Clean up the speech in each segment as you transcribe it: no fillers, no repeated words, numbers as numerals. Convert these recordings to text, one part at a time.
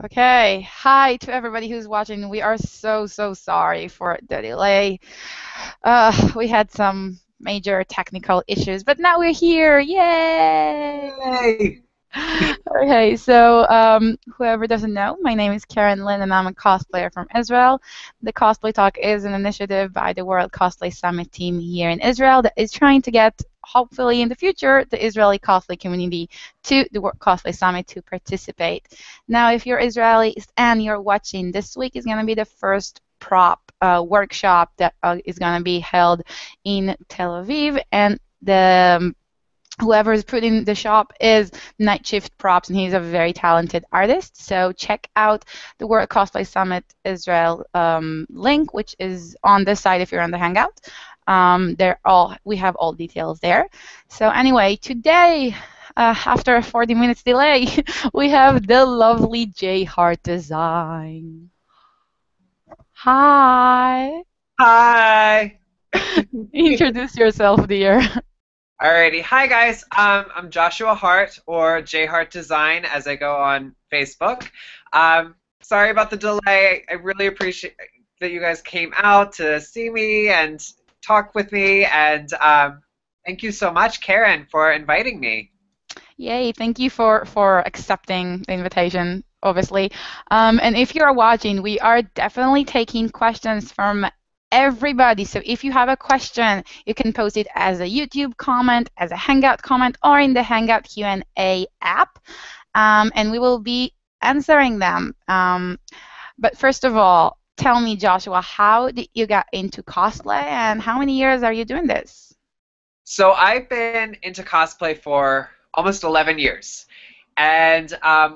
Okay, hi to everybody who's watching. We are so sorry for the delay. We had some major technical issues, but now we're here. Yay! Yay! Okay, so whoever doesn't know, my name is Karen Lynn and I'm a cosplayer from Israel. The Cosplay Talk is an initiative by the World Cosplay Summit team here in Israel that is trying to get, hopefully in the future, the Israeli cosplay community to the World Cosplay Summit to participate. Now, if you're Israeli and you're watching, this week is going to be the first prop workshop that is going to be held in Tel Aviv, and the whoever is putting the shop is Night Shift Props, and he's a very talented artist. So check out the World Cosplay Summit Israel link, which is on this side if you're on the Hangout. We have all details there. So anyway, today, after a 40 minutes delay, we have the lovely J.Hart design. Hi. Hi. Introduce yourself, dear. Alrighty. Hi guys. I'm Joshua Hart or J.Hart Design as I go on Facebook. Sorry about the delay. I really appreciate that you guys came out to see me and talk with me, and thank you so much, Karen, for inviting me. Yay, thank you for accepting the invitation, obviously. And if you're watching, we are definitely taking questions from everybody. So if you have a question, you can post it as a YouTube comment, as a Hangout comment, or in the Hangout Q&A app, and we will be answering them. But first of all, tell me, Joshua, how did you get into cosplay, and how many years are you doing this? So I've been into cosplay for almost 11 years. And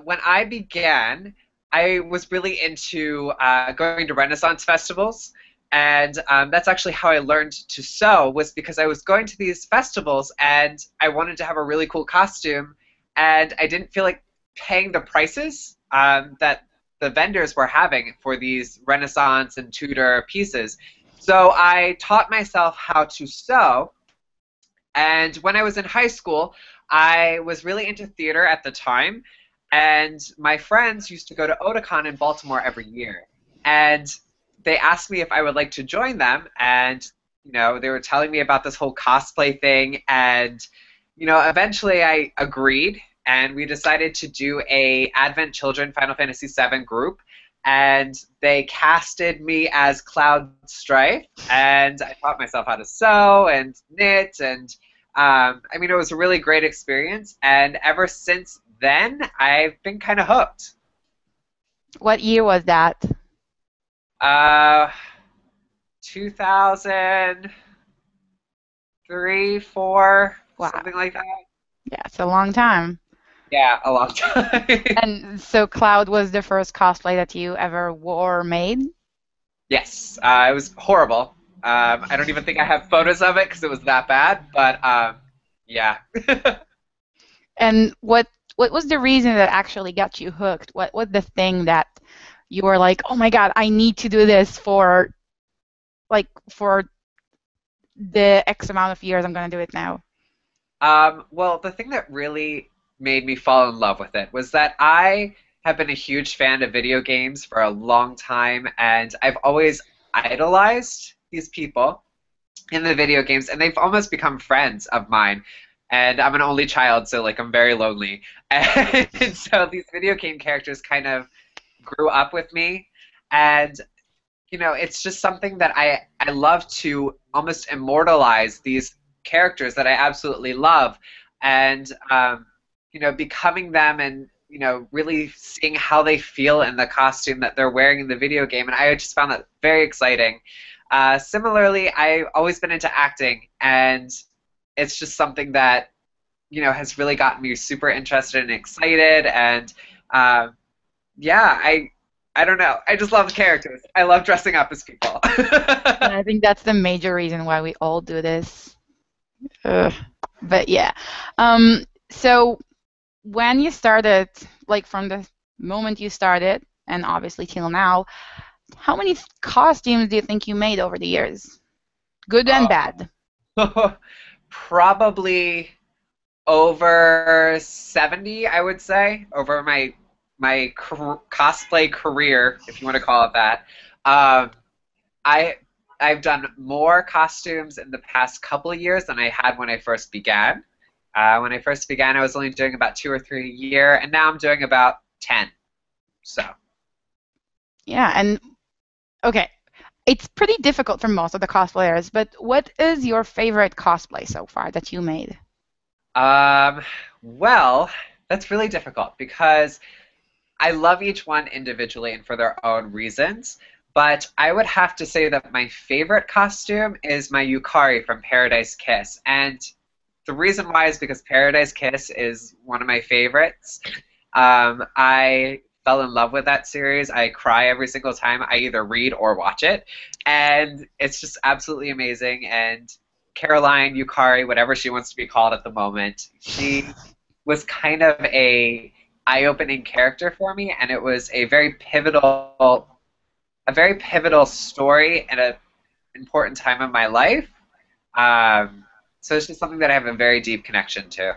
when I began, I was really into going to Renaissance festivals. And that's actually how I learned to sew, was because I was going to these festivals and I wanted to have a really cool costume. And I didn't feel like paying the prices that the vendors were having for these Renaissance and Tudor pieces. So I taught myself how to sew, and when I was in high school, I was really into theater at the time, and my friends used to go to Otakon in Baltimore every year. And they asked me if I would like to join them, and they were telling me about this whole cosplay thing, and eventually I agreed, and we decided to do a Advent Children Final Fantasy VII group, and they casted me as Cloud Strife, and I taught myself how to sew and knit, and I mean, it was a really great experience, and ever since then, I've been kind of hooked. What year was that? Uh, 2003, 4, Wow. something like that. Yeah, it's a long time. Yeah, a long time. And so Cloud was the first cosplay that you ever wore or made? Yes, it was horrible. I don't even think I have photos of it because it was that bad, but yeah. And what was the reason that actually got you hooked? What was the thing that you were like, "Oh my God, I need to do this for the X amount of years I'm gonna do it now." Well, the thing that really made me fall in love with it was that I have been a huge fan of video games for a long time, and I've always idolized these people in the video games, and they've almost become friends of mine. And I'm an only child, so like I'm very lonely. And so these video game characters kind of grew up with me, and it's just something that I love to almost immortalize these characters that I absolutely love, and becoming them, and really seeing how they feel in the costume that they're wearing in the video game, and I just found that very exciting. Similarly, I've always been into acting, and it's just something that has really gotten me super interested and excited, and yeah, I don't know. I just love the characters. I love dressing up as people. And I think that's the major reason why we all do this. Ugh. But yeah. So when you started, like from the moment you started, and obviously till now, how many costumes do you think you made over the years? Good and Oh. bad. Probably over 70, I would say, over my my cosplay career, if you want to call it that, um, I I've done more costumes in the past couple of years than I had when I first began. When I first began, I was only doing about 2 or 3 a year, and now I'm doing about 10. So, Yeah, and okay, it's pretty difficult for most of the cosplayers, but what is your favorite cosplay so far that you made? um, well, that's really difficult because I love each one individually and for their own reasons. But I would have to say that my favorite costume is my Yukari from Paradise Kiss. And the reason why is because Paradise Kiss is one of my favorites. I fell in love with that series. I cry every single time I either read or watch it. And it's just absolutely amazing. And Caroline, Yukari, whatever she wants to be called at the moment, she was kind of a eye-opening character for me, and it was a very pivotal story and an important time in my life. So it's just something that I have a very deep connection to.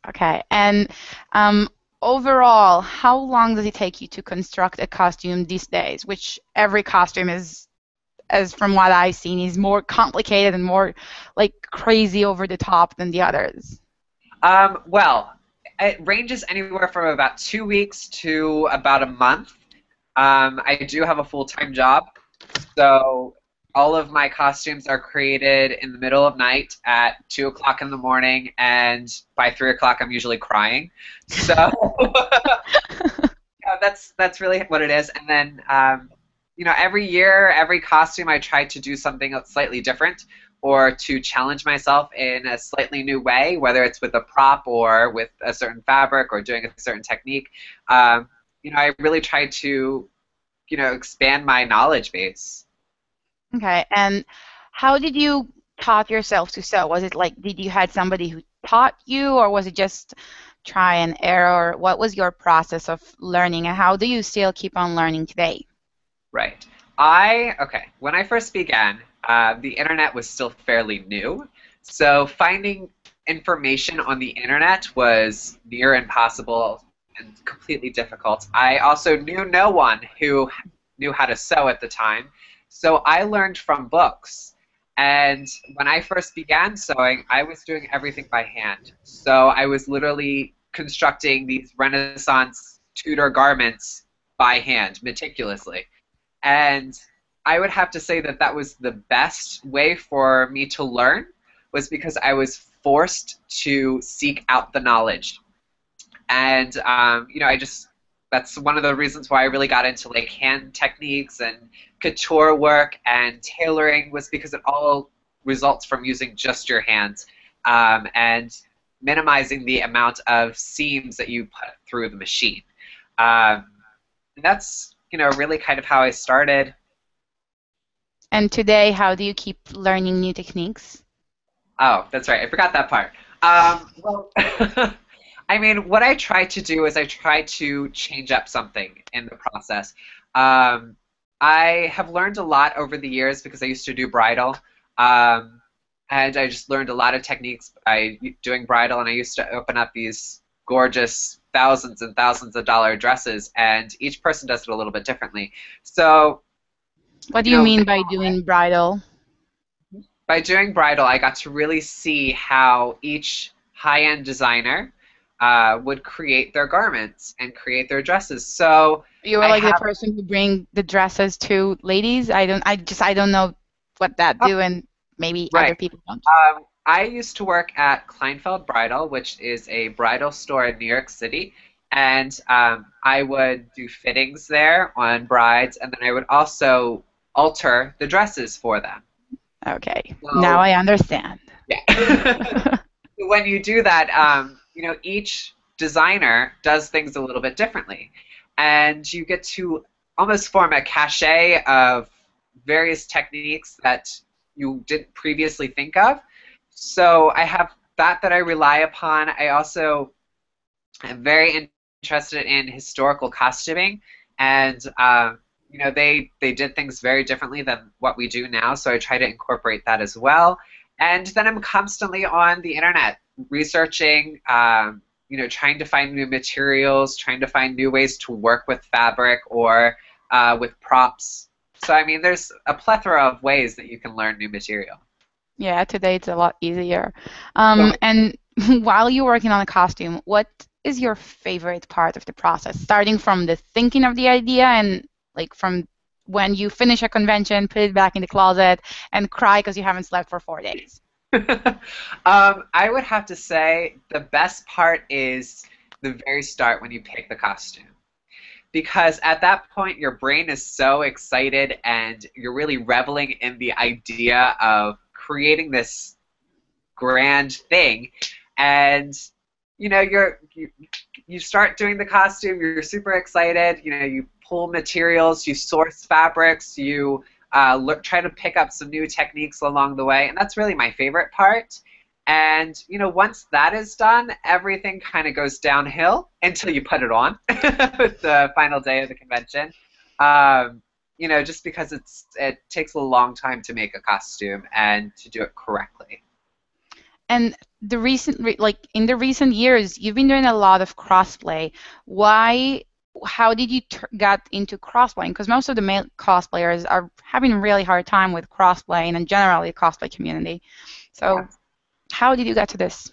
Okay, and um, overall, how long does it take you to construct a costume these days? Which every costume is, as from what I've seen, is more complicated and more like crazy over the top than the others. Well, it ranges anywhere from about 2 weeks to about a month. I do have a full-time job, so all of my costumes are created in the middle of night at 2 o'clock in the morning, and by 3 o'clock I'm usually crying. So yeah, that's really what it is. And then every year, every costume, I try to do something that's slightly different or to challenge myself in a slightly new way, whether it's with a prop or with a certain fabric or doing a certain technique. I really try to, expand my knowledge base. Okay, and how did you taught yourself to sew? Was it like, did you had somebody who taught you, or was it just try and error? What was your process of learning, and how do you still keep on learning today? Right. Okay, when I first began, the internet was still fairly new, so finding information on the internet was near impossible and completely difficult. I also knew no one who knew how to sew at the time, so I learned from books. And when I first began sewing, I was doing everything by hand. So I was literally constructing these Renaissance Tudor garments by hand, meticulously. And I would have to say that that was the best way for me to learn, was because I was forced to seek out the knowledge. And that's one of the reasons why I really got into like hand techniques and couture work and tailoring, was because it all results from using just your hands, and minimizing the amount of seams that you put through the machine. Um, and that's really kind of how I started. And today, how do you keep learning new techniques? Oh, that's right. I forgot that part. Well, I mean, what I try to do is I try to change up something in the process. Um, I have learned a lot over the years because I used to do bridal, um, and I just learned a lot of techniques by doing bridal, and I used to open up these gorgeous thousands and thousands of dollar dresses, and each person does it a little bit differently. So, What do you you know, mean by doing bridal? by doing bridal, I got to really see how each high-end designer would create their garments and create their dresses. So You were I like the have, person who bring the dresses to ladies. I don't know what that oh, do, and maybe other right. people don't. I used to work at Kleinfeld Bridal, which is a bridal store in New York City, and I would do fittings there on brides, and then I would also alter the dresses for them. Okay, now So I understand. yeah. When you do that, each designer does things a little bit differently, and you get to almost form a cachet of various techniques that you didn't previously think of. So I have that I rely upon. I also am very interested in historical costuming, and they did things very differently than what we do now. So I try to incorporate that as well. And then I'm constantly on the internet researching. trying to find new materials, trying to find new ways to work with fabric or with props. So, I mean, there's a plethora of ways that you can learn new material. Yeah, today it's a lot easier. So, And while you're working on a costume, what is your favorite part of the process? Starting from the thinking of the idea and like from when you finish a convention, put it back in the closet and cry because you haven't slept for 4 days. I would have to say the best part is the very start when you pick the costume. Because at that point, your brain is so excited and you're really reveling in the idea of creating this grand thing. And, you start doing the costume, you're super excited, you pull materials, you source fabrics, you try to pick up some new techniques along the way, and that's really my favorite part. And once that is done, everything kind of goes downhill until you put it on the final day of the convention. Just because it takes a long time to make a costume and to do it correctly. And like in the recent years, you've been doing a lot of crossplay. Why? How did you get into crossplay? Because most of the male cosplayers are having a really hard time with crossplay and generally the cosplay community. So, Yeah. how did you get to this?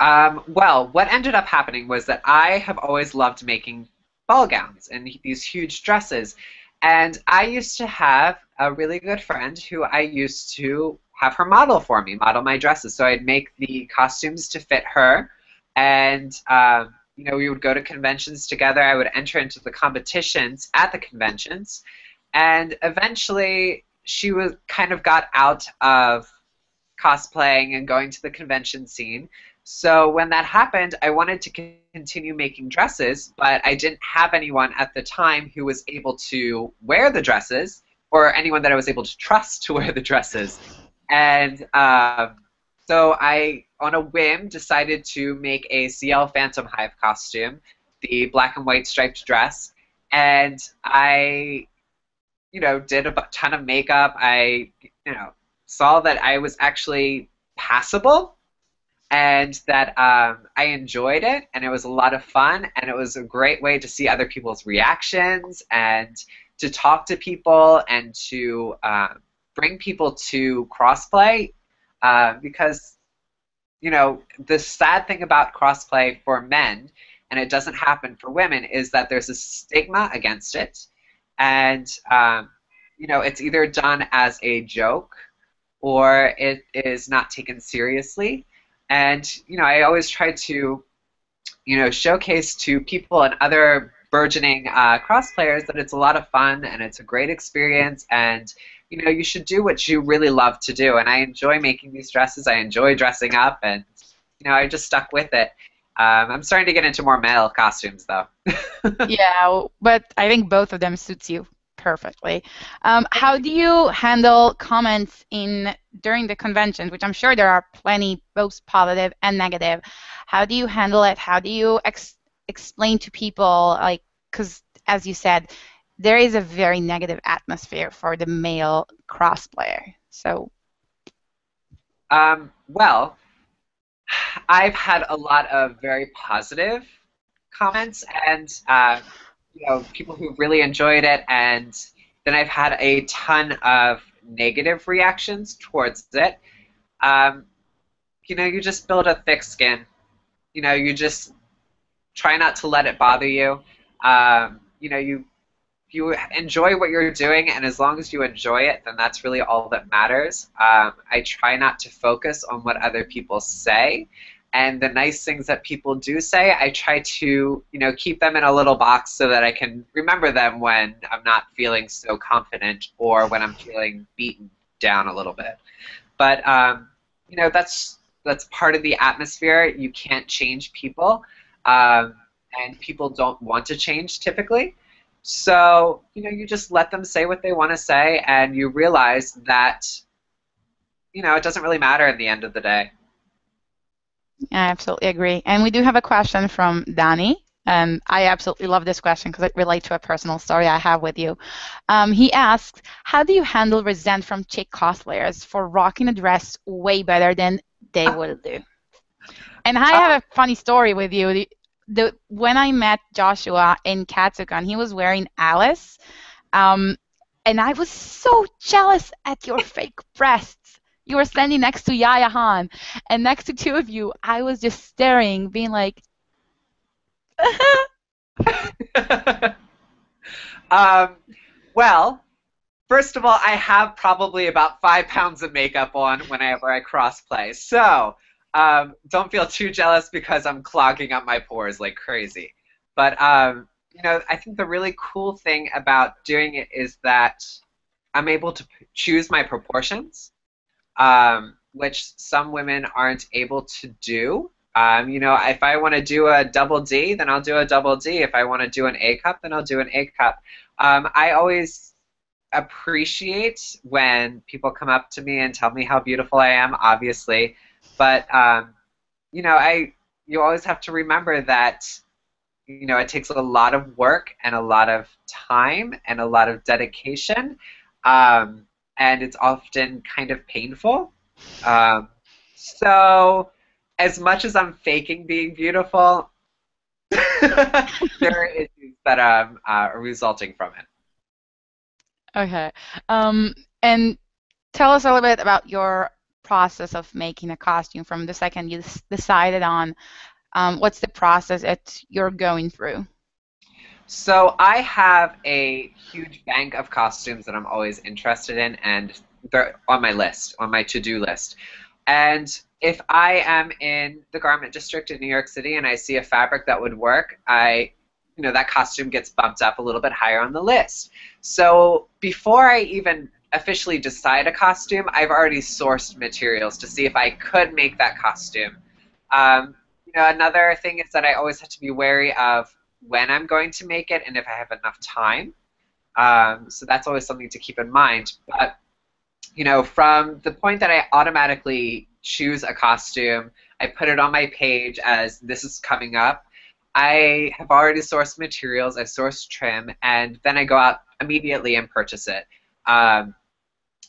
Well, what ended up happening was that I have always loved making ball gowns and these huge dresses. And I used to have a really good friend who I used to have her model for me, model my dresses. So I'd make the costumes to fit her. And, we would go to conventions together. I would enter into the competitions at the conventions. And eventually she was kind of got out of cosplaying and going to the convention scene. So when that happened, I wanted to continue making dresses, but I didn't have anyone at the time who was able to wear the dresses or anyone that I was able to trust to wear the dresses. And so I, on a whim, decided to make a CL Phantom Hive costume, the black and white striped dress. And I, did a ton of makeup. I, saw that I was actually passable and that I enjoyed it, and it was a lot of fun, and it was a great way to see other people's reactions and to talk to people and to bring people to crossplay because, the sad thing about crossplay for men, and it doesn't happen for women, is that there's a stigma against it, and, it's either done as a joke or it is not taken seriously. And, I always try to, showcase to people and other burgeoning crossplayers that it's a lot of fun and it's a great experience and, you should do what you really love to do. And I enjoy making these dresses. I enjoy dressing up and, I just stuck with it. I'm starting to get into more male costumes, though. Yeah, but I think both of them suits you perfectly. How do you handle comments during the conventions, which I'm sure there are plenty, both positive and negative? How do you handle it? How do you explain to people, like, because as you said, there is a very negative atmosphere for the male crossplayer. So, Well, I've had a lot of very positive comments and people who really enjoyed it, and then I've had a ton of negative reactions towards it. Um, you just build a thick skin. You just try not to let it bother you. You enjoy what you're doing, and as long as you enjoy it, then that's really all that matters. I try not to focus on what other people say, and the nice things that people do say, I try to, keep them in a little box so that I can remember them when I'm not feeling so confident or when I'm feeling beaten down a little bit. But that's part of the atmosphere. You can't change people, and people don't want to change typically. So, you just let them say what they want to say, and you realize that, it doesn't really matter at the end of the day. I absolutely agree. And we do have a question from Danny. And I absolutely love this question because it relates to a personal story I have with you. He asks, how do you handle resent from chick cosplayers for rocking a dress way better than they will do? And I have a funny story with you. When I met Joshua in Katsukan, he was wearing Alice, um, and I was so jealous at your fake breasts. You were standing next to Yaya Han, and next to two of you, I was just staring, being like, um, well, first of all, I have probably about 5 pounds of makeup on whenever I crossplay, so don't feel too jealous because I'm clogging up my pores like crazy. But you know, I think the really cool thing about doing it is that I'm able to choose my proportions, which some women aren't able to do. You know, if I want to do a double D, then I'll do a double D. If I want to do an A cup, then I'll do an A cup. I always appreciate when people come up to me and tell me how beautiful I am, obviously, but you know, you always have to remember that you know it takes a lot of work and a lot of time and a lot of dedication, and it's often kind of painful. Um, so, as much as I'm faking being beautiful, there are issues that are resulting from it. okay. And tell us a little bit about your process of making a costume from the second you decided on what's the process that you're going through. So I have a huge bank of costumes that I'm always interested in, and they're on my list, on my to-do list. And if I am in the garment district in New York City and I see a fabric that would work, you know, that costume gets bumped up a little bit higher on the list. So before I even officially decide a costume, I've already sourced materials to see if I could make that costume. You know, another thing is that I always have to be wary of when I'm going to make it and if I have enough time. So that's always something to keep in mind. But you know, from the point that I automatically choose a costume, I put it on my page as this is coming up. I have already sourced materials, I've sourced trim, and then I go out immediately and purchase it. Um,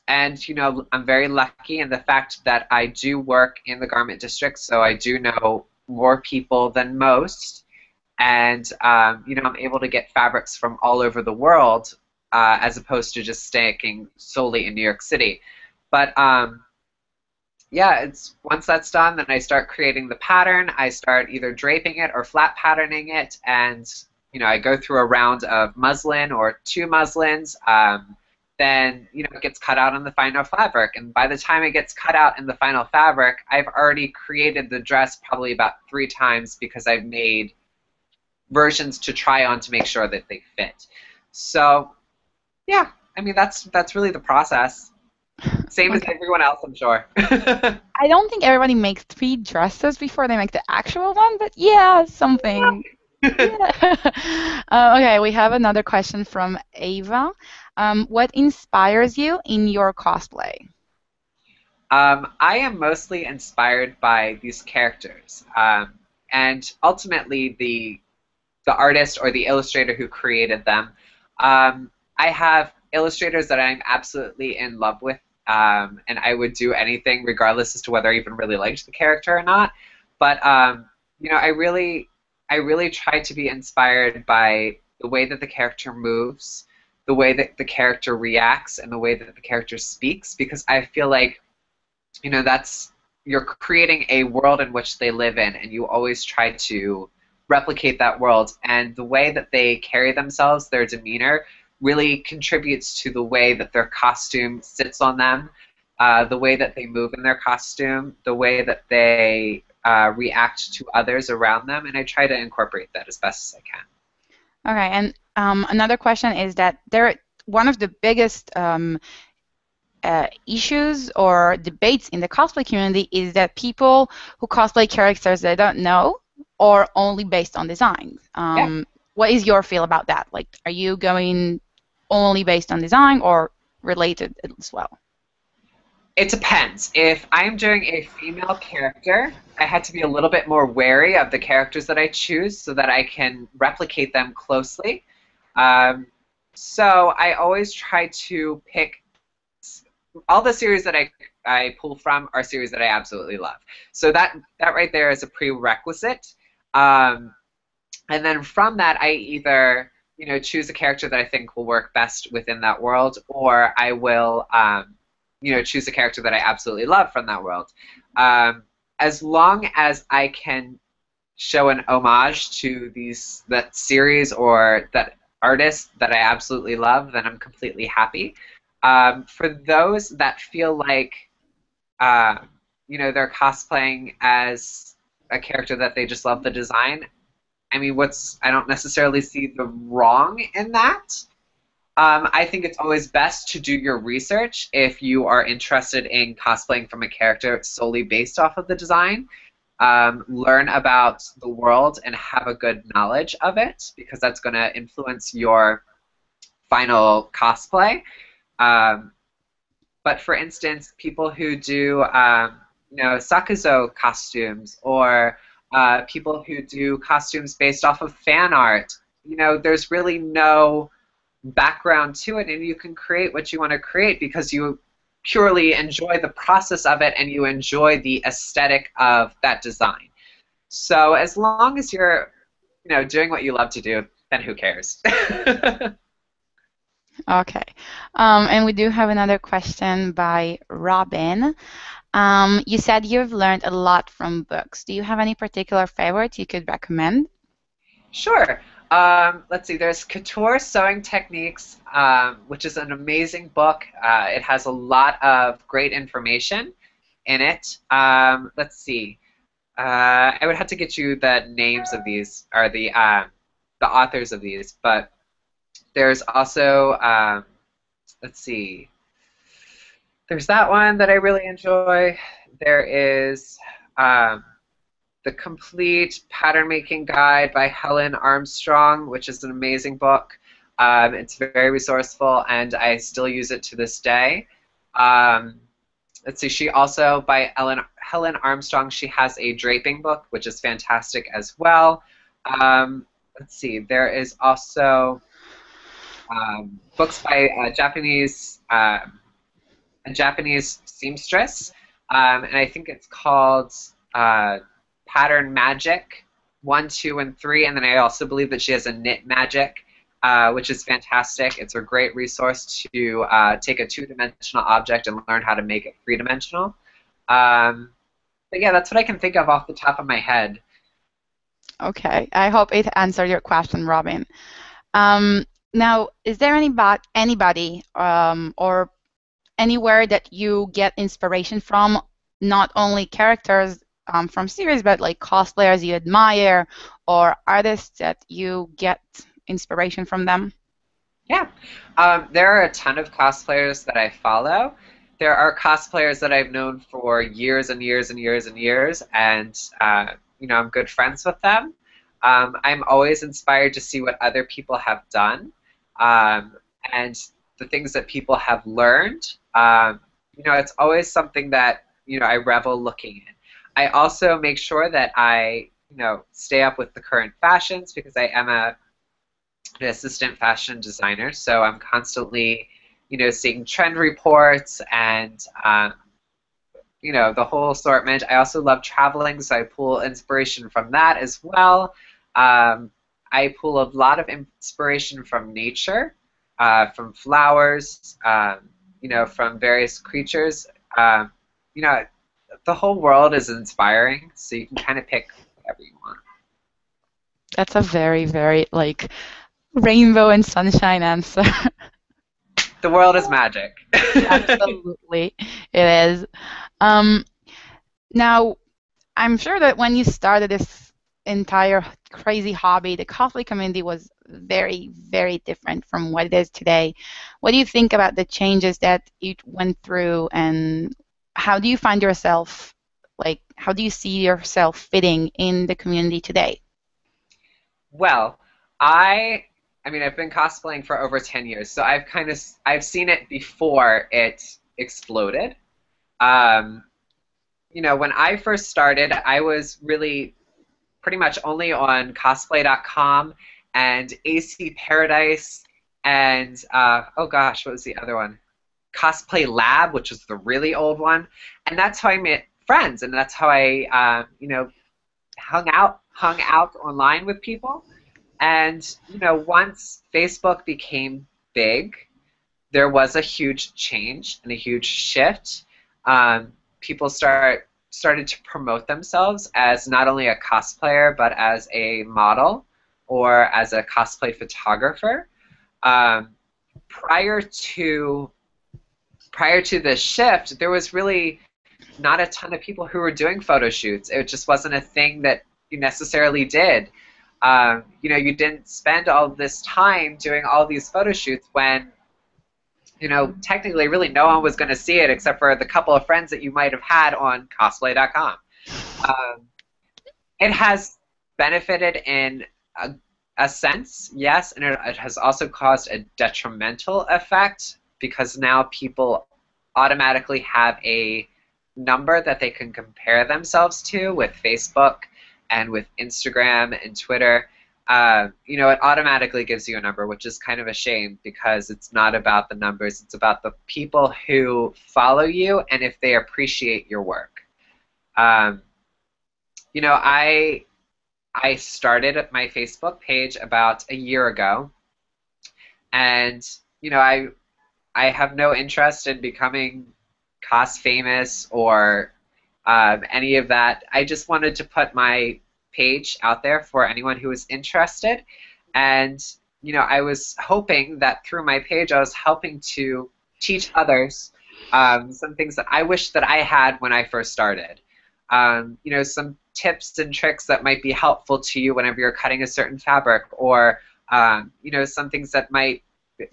and you know, I'm very lucky in the fact that I do work in the garment district, so I do know more people than most, and you know, I'm able to get fabrics from all over the world as opposed to just sticking solely in New York City. But yeah, it's once that's done, then I start creating the pattern. I start either draping it or flat patterning it, and you know, I go through a round of muslin or two muslins. Then you know, it gets cut out on the final fabric, and by the time it gets cut out in the final fabric, I've already created the dress probably about 3 times because I've made versions to try on to make sure that they fit. So yeah, I mean that's really the process. Same as Okay. everyone else, I'm sure. I don't think everybody makes 3 dresses before they make the actual one, but yeah, something. Yeah. Okay, we have another question from Ava. What inspires you in your cosplay? I am mostly inspired by these characters, and ultimately the artist or the illustrator who created them. I have illustrators that I'm absolutely in love with, and I would do anything regardless as to whether I even really liked the character or not. But you know, I really try to be inspired by the way that the character moves, the way that the character reacts, and the way that the character speaks, because I feel like you know that's you're creating a world in which they live in, and you always try to replicate that world, and the way that they carry themselves, their demeanor, really contributes to the way that their costume sits on them, the way that they move in their costume, the way that they react to others around them, and I try to incorporate that as best as I can. Okay, and another question is that one of the biggest issues or debates in the cosplay community is that people who cosplay characters they don't know or only based on design. Yeah. What is your feel about that? Like, are you going only based on design or related as well? It depends. If I'm doing a female character, I had to be a little bit more wary of the characters that I choose so that I can replicate them closely. So I always try to pick all the series that I pull from are series that I absolutely love. So that right there is a prerequisite. Um, and then from that, I either choose a character that I think will work best within that world, or I will choose a character that I absolutely love from that world. Um, as long as I can show an homage to that series or that artist that I absolutely love, then I'm completely happy. For those that feel like uh, they're cosplaying as a character that they just love the design, I mean, I don't necessarily see the wrong in that. I think it's always best to do your research if you are interested in cosplaying from a character solely based off of the design. Learn about the world and have a good knowledge of it, because that's going to influence your final cosplay. Um, but for instance, people who do Sakuzo costumes, or people who do costumes based off of fan art, there's really no background to it, and you can create what you want to create because you purely enjoy the process of it and you enjoy the aesthetic of that design. So as long as you're, doing what you love to do, then who cares? Okay. And we do have another question by Robin. You said you've learned a lot from books. Do you have any particular favorites you could recommend? Sure. Let's see. There's Couture Sewing Techniques, which is an amazing book. It has a lot of great information in it. Let's see. I would have to get you the names of these, or the authors of these, but there's also let's see. There's that one that I really enjoy. There is The Complete Pattern Making Guide by Helen Armstrong, which is an amazing book. It's very resourceful, and I still use it to this day. Let's see, she also, by Helen Armstrong, she has a draping book, which is fantastic as well. Let's see, there is also books by a Japanese seamstress, and I think it's called Pattern Magic 1, 2, and 3, and then I also believe that she has a Knit Magic, which is fantastic. It's a great resource to take a two-dimensional object and learn how to make it three-dimensional. But yeah, that's what I can think of off the top of my head. Okay, I hope it answered your question, Robin. Now, is there anybody or anywhere that you get inspiration from, not only characters from series, but like cosplayers you admire or artists that you get inspiration from them? Yeah, there are a ton of cosplayers that I follow. There are cosplayers that I've known for years and years and years and years, and I'm good friends with them. I'm always inspired to see what other people have done, and the things that people have learned. It's always something that I revel looking in. I also make sure that I stay up with the current fashions, because I am an assistant fashion designer, so I'm constantly seeing trend reports and the whole assortment. I also love traveling, so I pull inspiration from that as well. I pull a lot of inspiration from nature, from flowers, from various creatures. The whole world is inspiring, so you can kind of pick whatever you want. That's a very, very like rainbow and sunshine answer. The world is magic. Absolutely, it is. Um, Now, I'm sure that when you started this entire crazy hobby, the cosplay community was very, very different from what it is today. What do you think about the changes that it went through, and how do you find yourself, like, how do you see yourself fitting in the community today? Well, I mean, I've been cosplaying for over 10 years, so I've seen it before it exploded. Um, when I first started, I was really pretty much only on cosplay.com and AC Paradise and oh gosh, what was the other one? Cosplay Lab, which was the really old one, and that's how I met friends, and that's how I, hung out online with people. And once Facebook became big, there was a huge change and a huge shift. People started to promote themselves as not only a cosplayer but as a model or as a cosplay photographer. Um, prior to prior to this shift, there was really not a ton of people who were doing photo shoots. It just wasn't a thing that you necessarily did. You didn't spend all this time doing all these photo shoots when technically really no one was going to see it except for the couple of friends that you might have had on cosplay.com. Um, it has benefited in a sense, yes, and it has also caused a detrimental effect because now people automatically have a number that they can compare themselves to with Facebook and with Instagram and Twitter. It automatically gives you a number, which is kind of a shame because it's not about the numbers. It's about the people who follow you and if they appreciate your work. I started my Facebook page about a year ago, and I have no interest in becoming cost famous or any of that. I just wanted to put my page out there for anyone who was interested, and I was hoping that through my page I was helping to teach others some things that I wish that I had when I first started. Some tips and tricks that might be helpful to you whenever you're cutting a certain fabric, or some things that might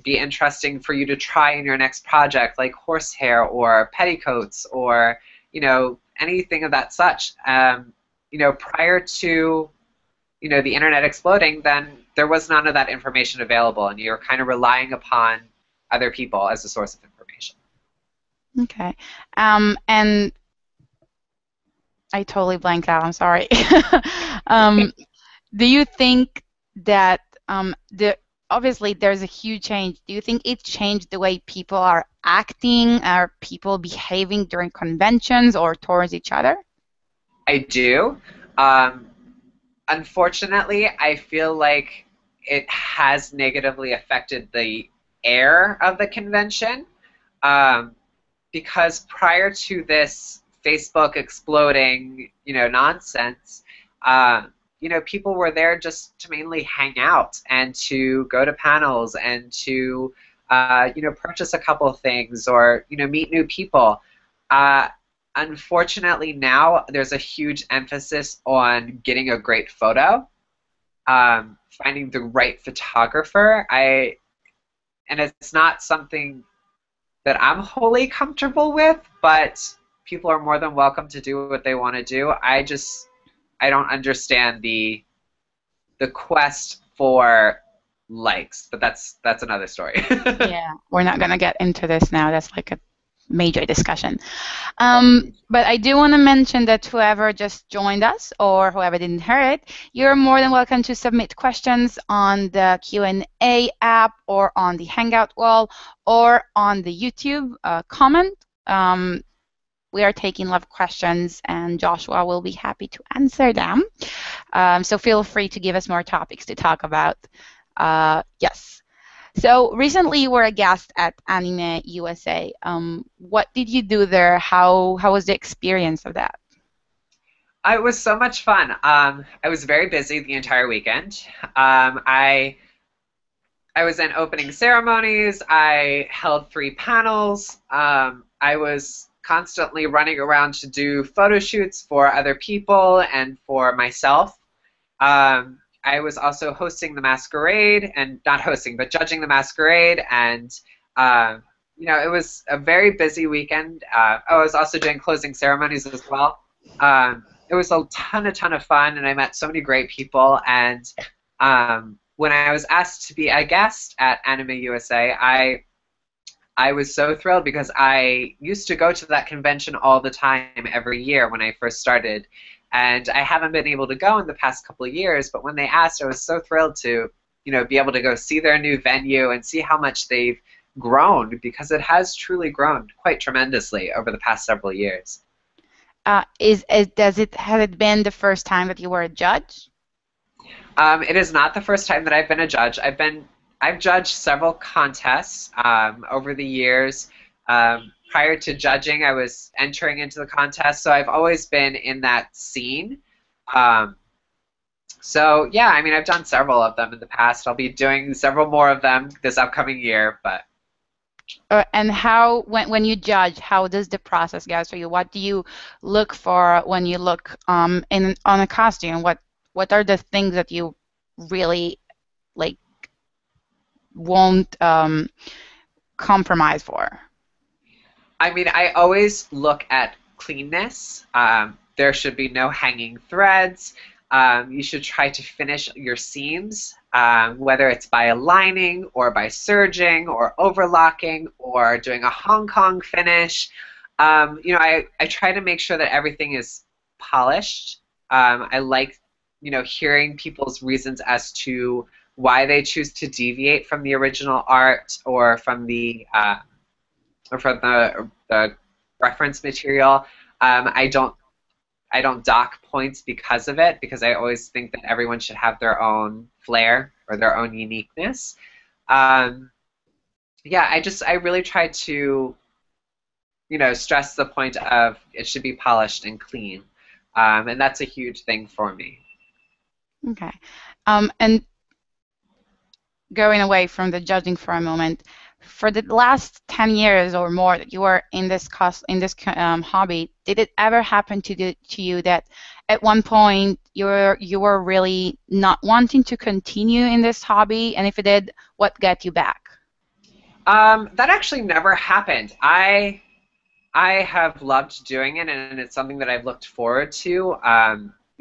be interesting for you to try in your next project, like horsehair or petticoats or anything of that such. Prior to the internet exploding, then there was none of that information available, and you're kind of relying upon other people as a source of information. Okay, and I totally blanked out. I'm sorry. Do you think that obviously there's a huge change? Do you think it changed the way people are acting, are people behaving during conventions or towards each other? I do. Unfortunately, I feel like it has negatively affected the air of the convention, because prior to this Facebook exploding, nonsense, people were there just to mainly hang out and to go to panels and to, purchase a couple of things or, meet new people. Unfortunately, now there's a huge emphasis on getting a great photo, finding the right photographer. And it's not something that I'm wholly comfortable with, but people are more than welcome to do what they want to do. I don't understand the quest for likes, but that's another story. Yeah, we're not gonna get into this now. That's like a major discussion. But I do want to mention that whoever just joined us or whoever didn't hear it, you're more than welcome to submit questions on the Q&A app or on the Hangout wall or on the YouTube comment. We are taking live questions, and Joshua will be happy to answer them. So feel free to give us more topics to talk about. Yes. So recently you were a guest at Anime USA. What did you do there? How was the experience of that? It was so much fun. I was very busy the entire weekend. I was in opening ceremonies. I held 3 panels. I was constantly running around to do photo shoots for other people and for myself. I was also hosting the masquerade, and not hosting, but judging the masquerade, and it was a very busy weekend. I was also doing closing ceremonies as well. It was a ton of fun, and I met so many great people. And when I was asked to be a guest at Anime USA, I was so thrilled because I used to go to that convention all the time every year when I first started. And I haven't been able to go in the past couple of years, but when they asked, I was so thrilled to, be able to go see their new venue and see how much they've grown, because it has truly grown quite tremendously over the past several years. Has it been the first time that you were a judge? It is not the first time that I've been a judge. I've judged several contests over the years. Prior to judging, I was entering into the contest, so I've always been in that scene. Um, so yeah, I mean, I've done several of them in the past. I'll be doing several more of them this upcoming year, but And when you judge, how does the process go for you? What do you look for when you look on a costume? What are the things that you really like won't compromise for? I mean, I always look at cleanness. There should be no hanging threads. You should try to finish your seams, whether it's by aligning or by serging or overlocking or doing a Hong Kong finish. I try to make sure that everything is polished. I like, hearing people's reasons as to why they choose to deviate from the original art or from the reference material. I don't dock points because of it, because I always think that everyone should have their own flair or their own uniqueness. Yeah, I really try to, stress the point of it should be polished and clean, and that's a huge thing for me. Okay. And going away from the judging for a moment, for the last 10 years or more that you were in this hobby, did it ever happen to you that at one point you were really not wanting to continue in this hobby? And if it did, what got you back? That actually never happened. I have loved doing it, and it's something that I've looked forward to.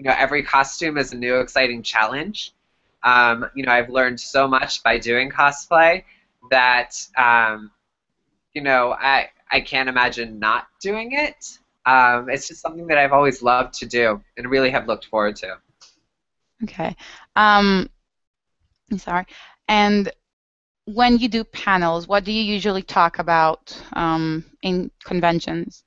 Every costume is a new, exciting challenge. I've learned so much by doing cosplay that, I can't imagine not doing it. It's just something that I've always loved to do and really have looked forward to. Okay. I'm sorry. And when you do panels, what do you usually talk about in conventions?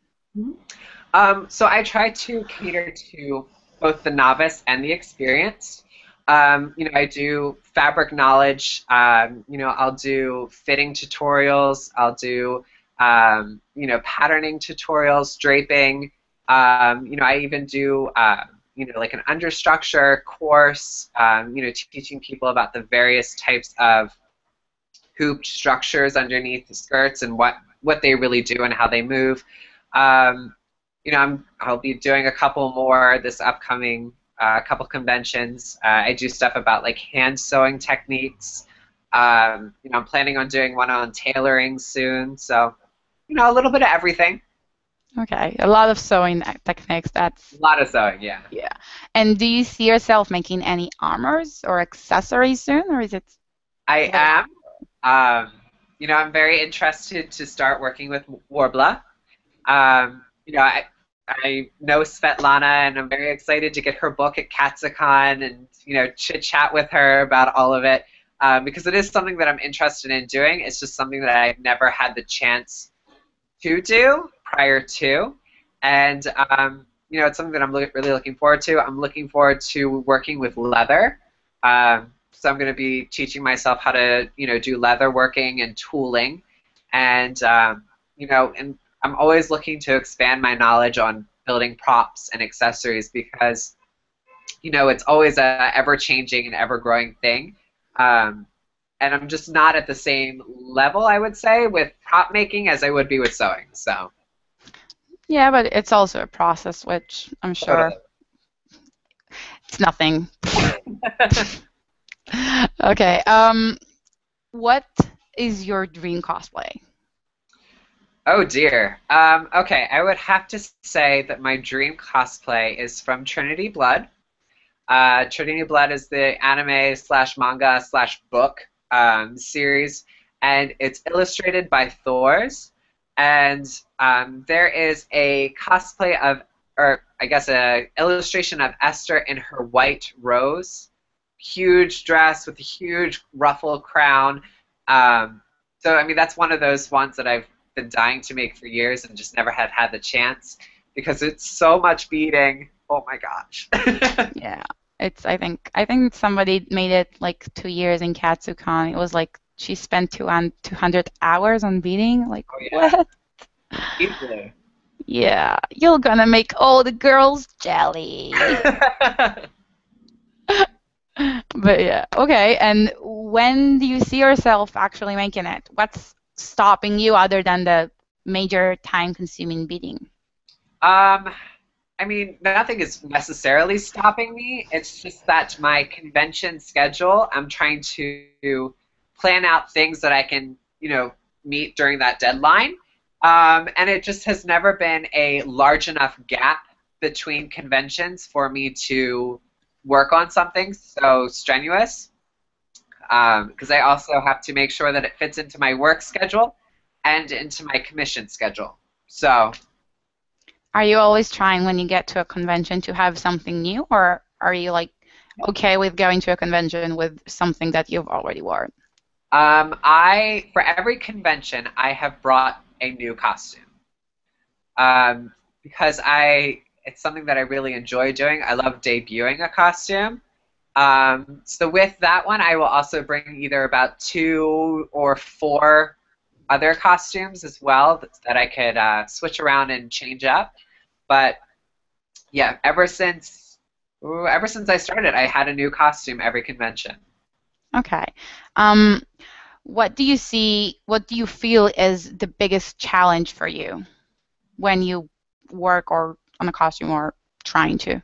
So I try to cater to both the novice and the experienced. I do fabric knowledge. I'll do fitting tutorials. I'll do, patterning tutorials, draping. I even do, like an understructure course, teaching people about the various types of hooped structures underneath the skirts and what they really do and how they move. I'll be doing a couple more this upcoming couple conventions. I do stuff about like hand sewing techniques. I'm planning on doing one on tailoring soon. So, a little bit of everything. Okay, a lot of sewing techniques. That's A lot of sewing, yeah. yeah. And do you see yourself making any armors or accessories soon, or is it? I am. I'm very interested to start working with Warbler. I know Svetlana, and I'm very excited to get her book at Katsicon and chit chat with her about all of it, because it is something that I'm interested in doing. It's just something that I've never had the chance to do prior to, and it's something that I'm really looking forward to. I'm looking forward to working with leather. So I'm going to be teaching myself how to do leather working and tooling, and and I'm always looking to expand my knowledge on building props and accessories, because it's always a ever-changing and ever-growing thing, and I'm just not at the same level, I would say, with prop making as I would be with sewing. So Yeah, but it's also a process, which I'm sure totally. it's nothing. Okay. What is your dream cosplay? Oh dear. Okay, I would have to say that my dream cosplay is from Trinity Blood. Trinity Blood is the anime slash manga slash book series, and it's illustrated by Thors. And there is a cosplay of, or I guess a illustration of Esther in her white rose, huge dress with a huge ruffle crown. So, I mean, that's one of those ones that I've been dying to make for years and just never had the chance because it's so much beating. Oh my gosh. Yeah, it's I think somebody made it like 2 years in Katsucon. It was like she spent 200 hours on beading. Like Oh yeah, what? easily. Yeah, you're gonna make all the girls jelly. But yeah, okay. And when do you see yourself actually making it? What's stopping you other than the major time-consuming beading? um, I mean, nothing is necessarily stopping me. It's just that my convention schedule, I'm trying to plan out things that I can, meet during that deadline. And it just has never been a large enough gap between conventions for me to work on something so strenuous. Because I also have to make sure that it fits into my work schedule and into my commission schedule. So, Are you always trying when you get to a convention to have something new, or are you like okay with going to a convention with something that you've already worn? for every convention, I have brought a new costume. Because it's something that I really enjoy doing. I love debuting a costume. So with that one, I will also bring either about 2 or 4 other costumes as well that I could switch around and change up. But yeah, ever since I started, I had a new costume every convention. Okay. Um, what do you feel is the biggest challenge for you when you work or on a costume or trying to?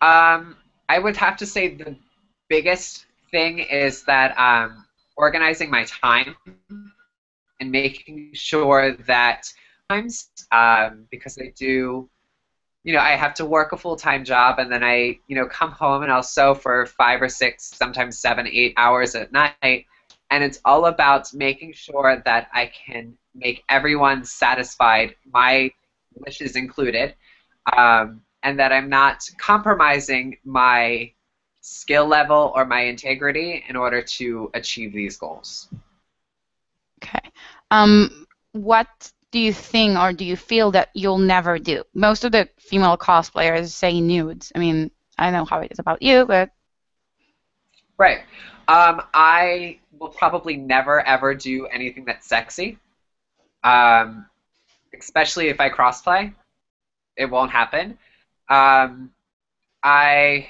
I would have to say the biggest thing is that organizing my time and making sure that times because I do I have to work a full-time job and then I come home and I'll sew for 5 or 6 sometimes 7 8 hours at night, and it's all about making sure that I can make everyone satisfied, my wishes included, and that I'm not compromising my skill level or my integrity in order to achieve these goals. Okay. What do you think or do you feel that you'll never do? Most of the female cosplayers say nudes. I mean, I know how it is about you, but Right. I will probably never ever do anything that's sexy, um, especially if I crossplay. It won't happen. Um, I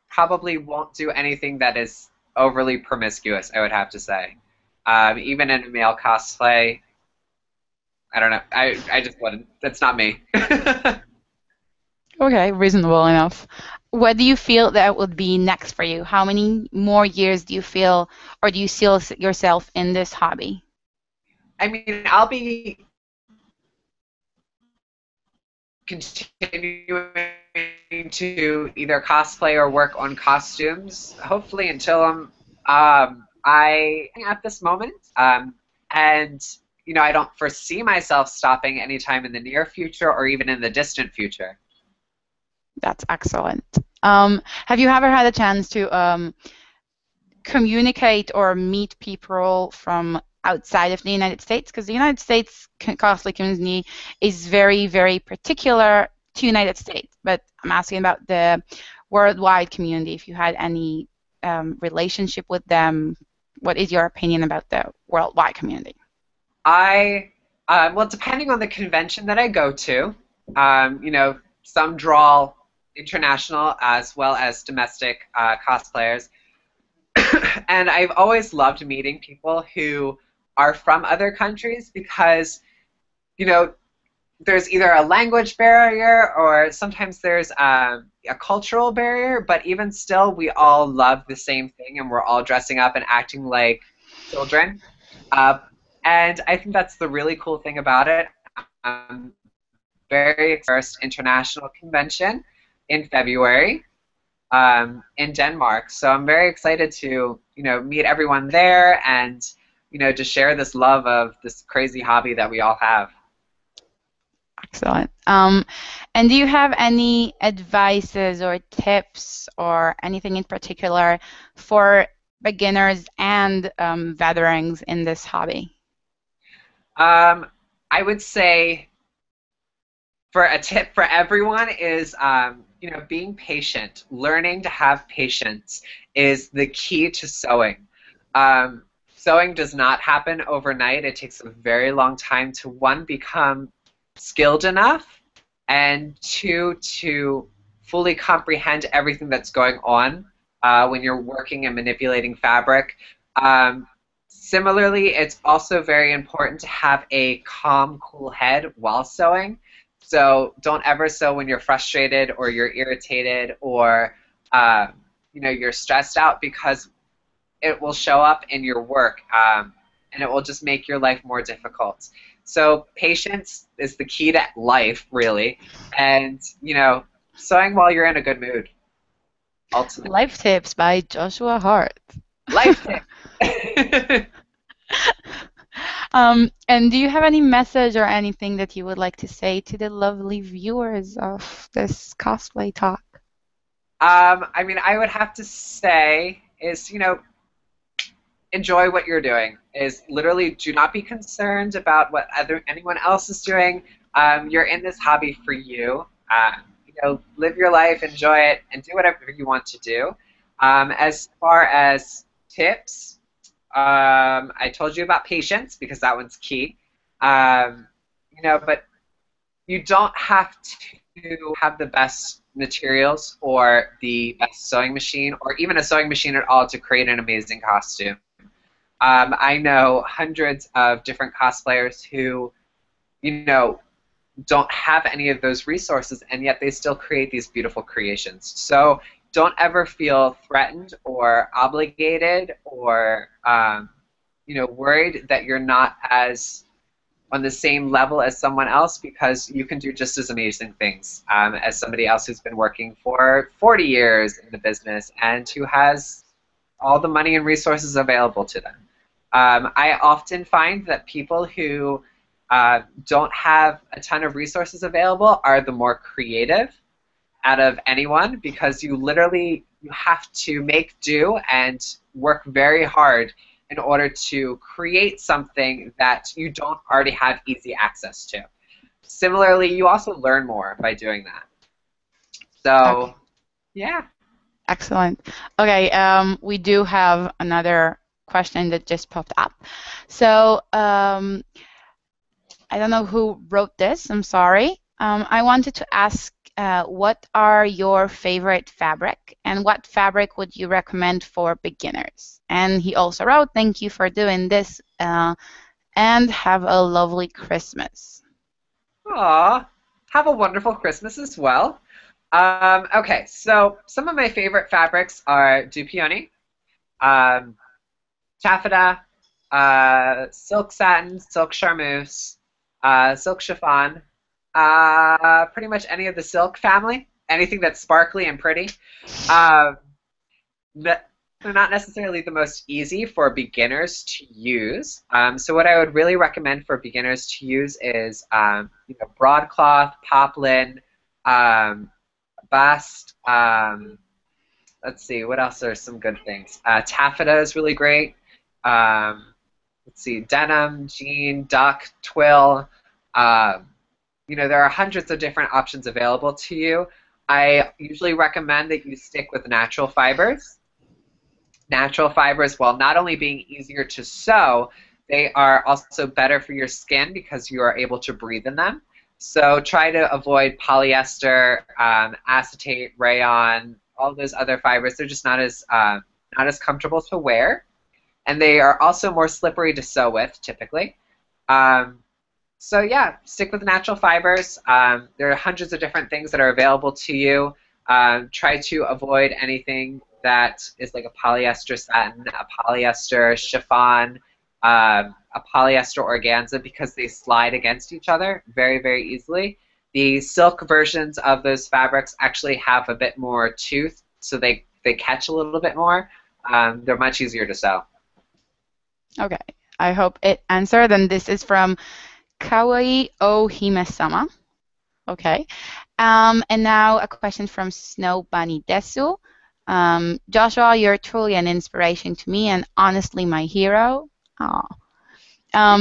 probably won't do anything that is overly promiscuous, I would have to say. Even in a male cosplay, I don't know. I just wouldn't. That's not me. okay, reasonable enough. What do you feel that would be next for you? How many more years do you feel, or do you see yourself in this hobby? I mean, I'll be continuing to either cosplay or work on costumes, hopefully until I at this moment. And I don't foresee myself stopping anytime in the near future or even in the distant future. That's excellent. Have you ever had a chance to communicate or meet people from outside of the United States? Because the United States cosplay community is very, very particular to United States. But I'm asking about the worldwide community. If you had any relationship with them, what is your opinion about the worldwide community? Well, depending on the convention that I go to, some draw international as well as domestic cosplayers. And I've always loved meeting people who are from other countries because, you know, there's either a language barrier or sometimes there's a cultural barrier, but even still, we all love the same thing and we're all dressing up and acting like children. Uh, and I think that's the really cool thing about it. I'm very first international convention in February in Denmark. So I'm very excited to, meet everyone there and, to share this love of this crazy hobby that we all have. Excellent. And do you have any advices or tips or anything in particular for beginners and veterans in this hobby? I would say for a tip for everyone is being patient. Learning to have patience is the key to sewing. Sewing does not happen overnight. It takes a very long time to, one, become skilled enough, and two, to fully comprehend everything that's going on when you're working and manipulating fabric. Similarly, it's also very important to have a calm, cool head while sewing. So don't ever sew when you're frustrated or you're irritated or you're stressed out, because it will show up in your work, and it will just make your life more difficult. So patience is the key to life, really, and sewing while you're in a good mood, ultimately. Life Tips by Joshua Hart. Life tip. And do you have any message or anything that you would like to say to the lovely viewers of this cosplay talk? I would have to say is, enjoy what you're doing. Is literally, do not be concerned about what anyone else is doing. You're in this hobby for you. Live your life, enjoy it, and do whatever you want to do. As far as tips, I told you about patience because that one's key. But you don't have to have the best materials or the best sewing machine or even a sewing machine at all to create an amazing costume. I know hundreds of different cosplayers who, don't have any of those resources, and yet they still create these beautiful creations. So don't ever feel threatened or obligated or, worried that you're not as on the same level as someone else, because you can do just as amazing things as somebody else who's been working for 40 years in the business and who has all the money and resources available to them. I often find that people who don't have a ton of resources available are the more creative out of anyone, because you have to make do and work very hard in order to create something that you don't already have easy access to. Similarly, you also learn more by doing that. So, Okay. yeah. Excellent. Okay, we do have another question that just popped up. So, I don't know who wrote this. I'm sorry. I wanted to ask, what are your favorite fabric, and what fabric would you recommend for beginners? And he also wrote, "Thank you for doing this, and have a lovely Christmas." Aw, have a wonderful Christmas as well. Okay, so some of my favorite fabrics are dupioni, um, taffeta, silk satin, silk charmeuse, silk chiffon, pretty much any of the silk family, anything that's sparkly and pretty. Um, they're not necessarily the most easy for beginners to use. So what I would really recommend for beginners to use is broadcloth, poplin, bast. Let's see, what else are some good things? Taffeta is really great. Let's see, denim, jean, duck, twill. There are hundreds of different options available to you. I usually recommend that you stick with natural fibers. Natural fibers, while not only being easier to sew, they are also better for your skin because you are able to breathe in them. So try to avoid polyester, acetate, rayon, all those other fibers. They're just not as comfortable to wear, and they are also more slippery to sew with typically. So yeah, stick with natural fibers. There are hundreds of different things that are available to you. Try to avoid anything that is like a polyester satin, a polyester chiffon, a polyester organza, because they slide against each other very, very easily. The silk versions of those fabrics actually have a bit more tooth, so they catch a little bit more. They're much easier to sew. Okay, I hope it answered. And this is from Kawaii O Hime-sama. Okay. And now a question from Snow Bunny Desu. Joshua, you're truly an inspiration to me and honestly my hero. Aw.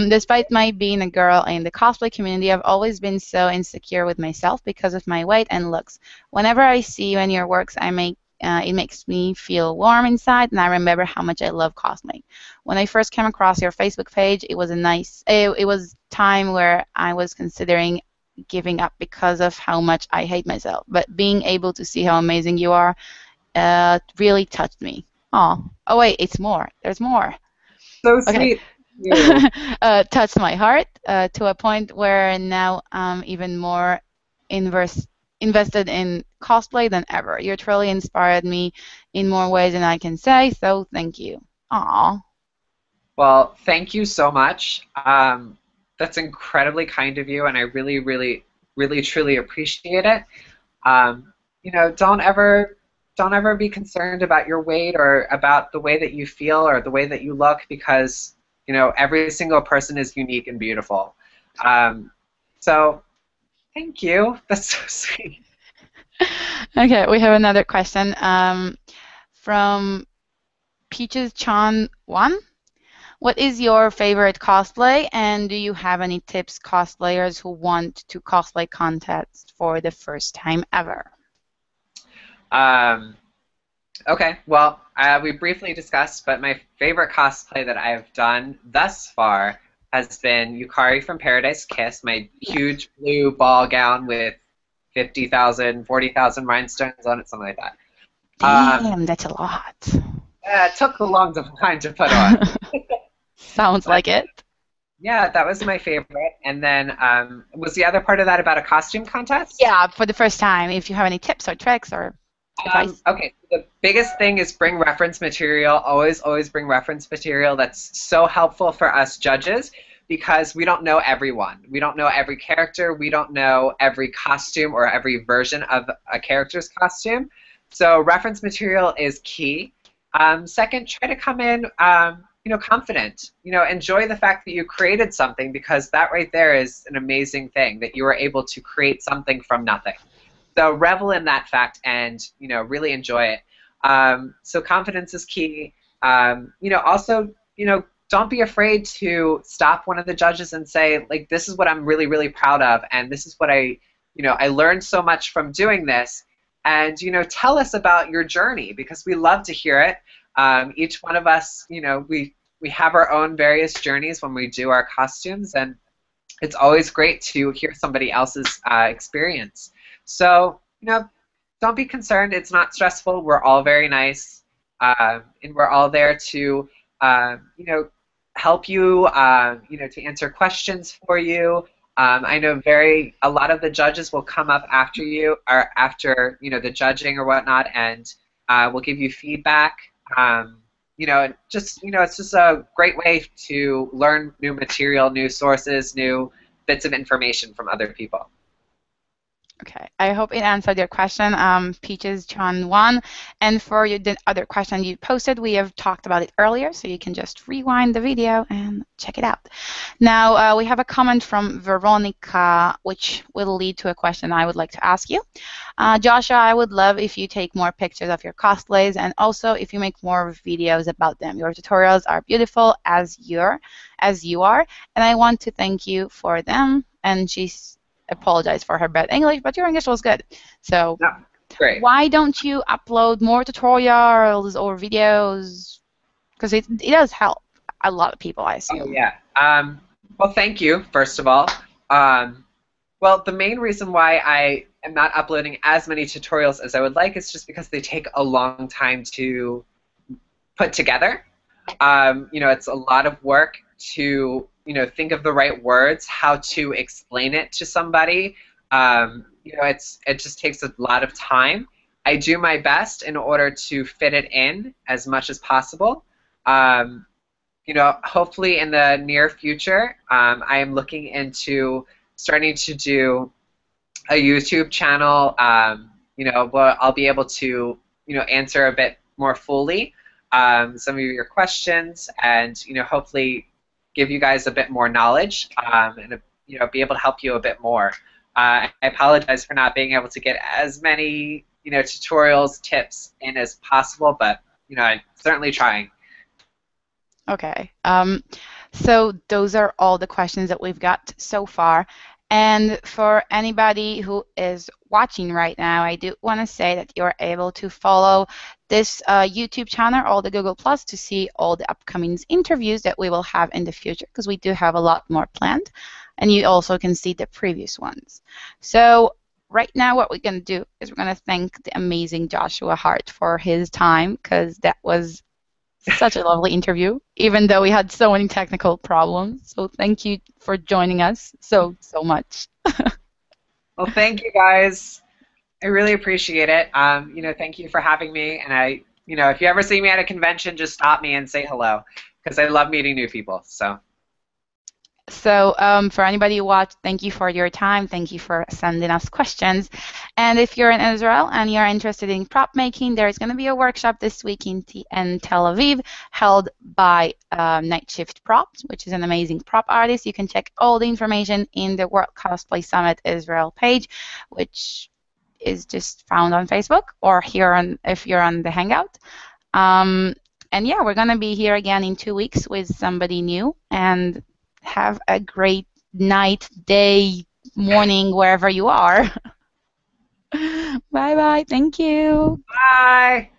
Despite my being a girl in the cosplay community, I've always been so insecure with myself because of my weight and looks. Whenever I see you and your works, it makes me feel warm inside, and I remember how much I love cosplaying. When I first came across your Facebook page, it was time where I was considering giving up because of how much I hate myself. But being able to see how amazing you are, really touched me. Oh wait, it's more. There's more. So Okay. sweet. You. Touched my heart to a point where now I'm even more invested in cosplay than ever. You truly inspired me in more ways than I can say, so thank you. Aw. Well, thank you so much. That's incredibly kind of you, and I really, really, really, truly appreciate it. Um, don't ever be concerned about your weight or about the way that you feel or the way that you look, because every single person is unique and beautiful. Um, so thank you. That's so sweet. Okay, we have another question from Peaches Chan 1. What is your favorite cosplay, and do you have any tips cosplayers who want to cosplay contests for the first time ever? Um, okay, well, we briefly discussed, but my favorite cosplay that I've done thus far has been Yukari from Paradise Kiss, my huge blue ball gown with 50,000, 40,000 rhinestones on it, something like that. Damn, that's a lot. It took a long time to put on. Sounds But like it. yeah, that was my favorite. And then was the other part of that about a costume contest? Yeah, for the first time, if you have any tips or tricks or advice. Okay, the biggest thing is bring reference material. Always, always bring reference material. That's so helpful for us judges because we don't know everyone. We don't know every character. We don't know every costume or every version of a character's costume. So reference material is key. Second, try to come in, confident. Enjoy the fact that you created something, because that right there is an amazing thing, that you were able to create something from nothing. So revel in that fact and really enjoy it. So confidence is key. Also don't be afraid to stop one of the judges and say, like, this is what I'm really, really proud of, and this is what I learned so much from doing this, and tell us about your journey, because we love to hear it. Each one of us, we have our own various journeys when we do our costumes, and it's always great to hear somebody else's experience. So, don't be concerned. It's not stressful. We're all very nice, and we're all there to, help you, to answer questions for you. I know a lot of the judges will come up after you, or after, the judging or whatnot, and will give you feedback. It's just a great way to learn new material, new sources, new bits of information from other people. Okay, I hope it answered your question, Peaches Chan 1. And for the other question you posted, we have talked about it earlier, so you can just rewind the video and check it out. Now, we have a comment from Veronica, which will lead to a question I would like to ask you. Joshua, I would love if you take more pictures of your cosplays, and also if you make more videos about them. Your tutorials are beautiful as you are, and I want to thank you for them. And she's apologize for her bad English, but your English was good. So No, great. why don't you upload more tutorials or videos? Because it does help a lot of people, I assume. Oh, yeah. Well, thank you, first of all. Well, the main reason why I am not uploading as many tutorials as I would like is just because they take a long time to put together. It's a lot of work to think of the right words, how to explain it to somebody. It just takes a lot of time. I do my best in order to fit it in as much as possible. Hopefully in the near future, I am looking into starting to do a YouTube channel. Where I'll be able to answer a bit more fully some of your questions, and hopefully give you guys a bit more knowledge, and be able to help you a bit more. I apologize for not being able to get as many tutorials, tips in as possible, but I'm certainly trying. Okay. So those are all the questions that we've got so far. And for anybody who is watching right now, I do want to say that you're able to follow this YouTube channel or the Google Plus to see all the upcoming interviews that we will have in the future, because we do have a lot more planned. And you also can see the previous ones. So right now what we're going to do is we're going to thank the amazing J.Hart for his time, because that was such a lovely interview, even though we had so many technical problems. So thank you for joining us so much. Well, thank you guys. I really appreciate it. Thank you for having me. And if you ever see me at a convention, just stop me and say hello, because I love meeting new people. So for anybody who watched, thank you for your time. Thank you for sending us questions. And if you're in Israel and you're interested in prop making, there's going to be a workshop this week in Tel Aviv held by Night Shift Props, which is an amazing prop artist. You can check all the information in the World Cosplay Summit Israel page, which is just found on Facebook or here on if you're on the Hangout. And yeah, we're going to be here again in 2 weeks with somebody new. And have a great night, day, morning, wherever you are. Bye-bye. Thank you. Bye.